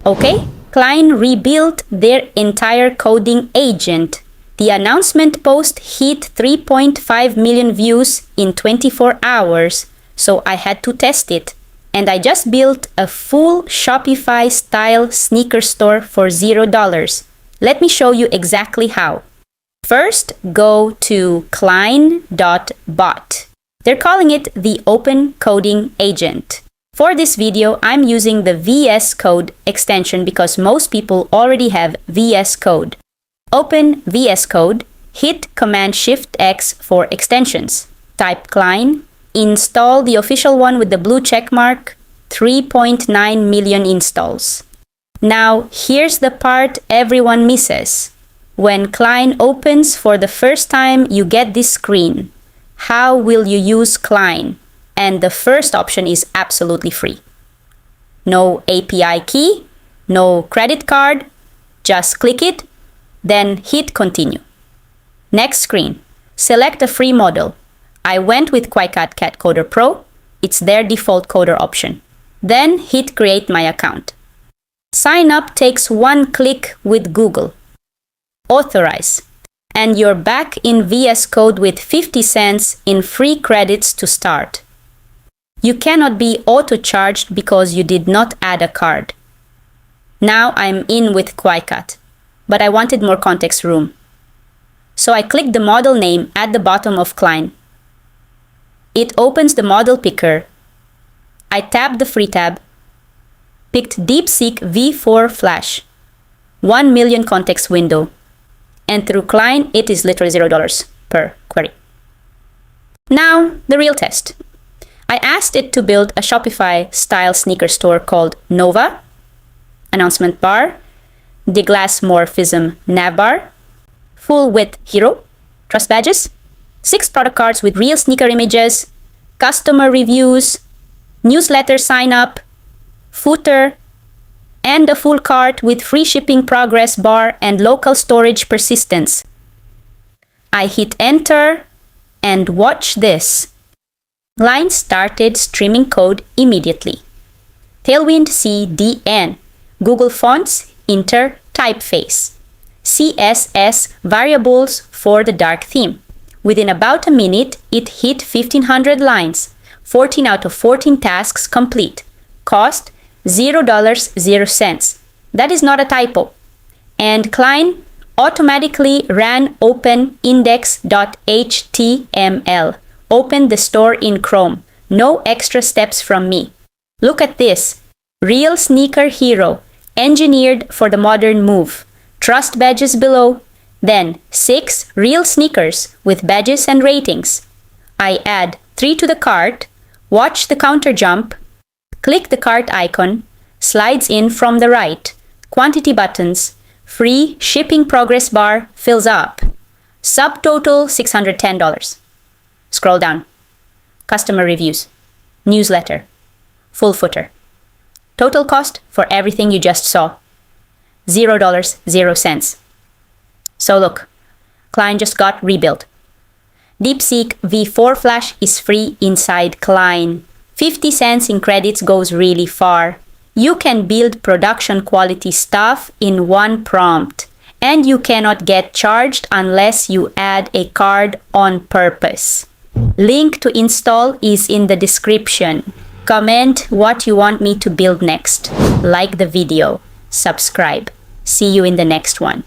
Okay, Cline rebuilt their entire coding agent. The announcement post hit 3.5 million views in 24 hours, so I had to test it. And I just built a full Shopify-style sneaker store for $0. Let me show you exactly how. First, go to Cline.bot. They're calling it the Open Coding Agent. For this video, I'm using the VS Code extension because most people already have VS Code. Open VS Code, hit Command-Shift-X for extensions. Type Cline, install the official one with the blue check mark, 3.9 million installs. Now, here's the part everyone misses. When Cline opens for the first time, you get this screen. How will you use Cline? And the first option is absolutely free. No API key, no credit card, just click it, then hit continue. Next screen, select a free model. I went with QuickCat Cat Coder Pro. It's their default coder option. Then hit create my account. Sign up takes one click with Google. Authorize. And you're back in VS Code with 50 cents in free credits to start. You cannot be auto-charged because you did not add a card. Now I'm in with QuickCat, but I wanted more context room. So I clicked the model name at the bottom of Cline. It opens the model picker. I tapped the free tab, picked DeepSeek V4 Flash, 1 million context window, and through Cline, it is literally $0 per query. Now, the real test. I asked it to build a Shopify-style sneaker store called Nova, announcement bar, deglass morphism navbar, full width hero, trust badges, 6 product cards with real sneaker images, customer reviews, newsletter sign up, footer, and a full cart with free shipping progress bar and local storage persistence. I hit enter and watch this. Cline started streaming code immediately. Tailwind CDN, Google Fonts, Inter, Typeface, CSS variables for the dark theme. Within about a minute, it hit 1,500 lines, 14 out of 14 tasks complete. Cost $0.00. That is not a typo. And Cline automatically ran open index.html. Open the store in Chrome. No extra steps from me. Look at this. Real sneaker hero, engineered for the modern move. Trust badges below. Then 6 real sneakers with badges and ratings. I add 3 to the cart, watch the counter jump, click the cart icon, slides in from the right, quantity buttons, free shipping progress bar fills up. Subtotal $610. Scroll down. Customer reviews, newsletter, full footer. Total cost for everything you just saw, $0.00. So look, Cline just got rebuilt. DeepSeek V4 Flash is free inside Cline. 50 cents in credits goes really far. You can build production quality stuff in one prompt. And you cannot get charged unless you add a card on purpose. Link to install is in the description. Comment what you want me to build next. Like the video. Subscribe. See you in the next one.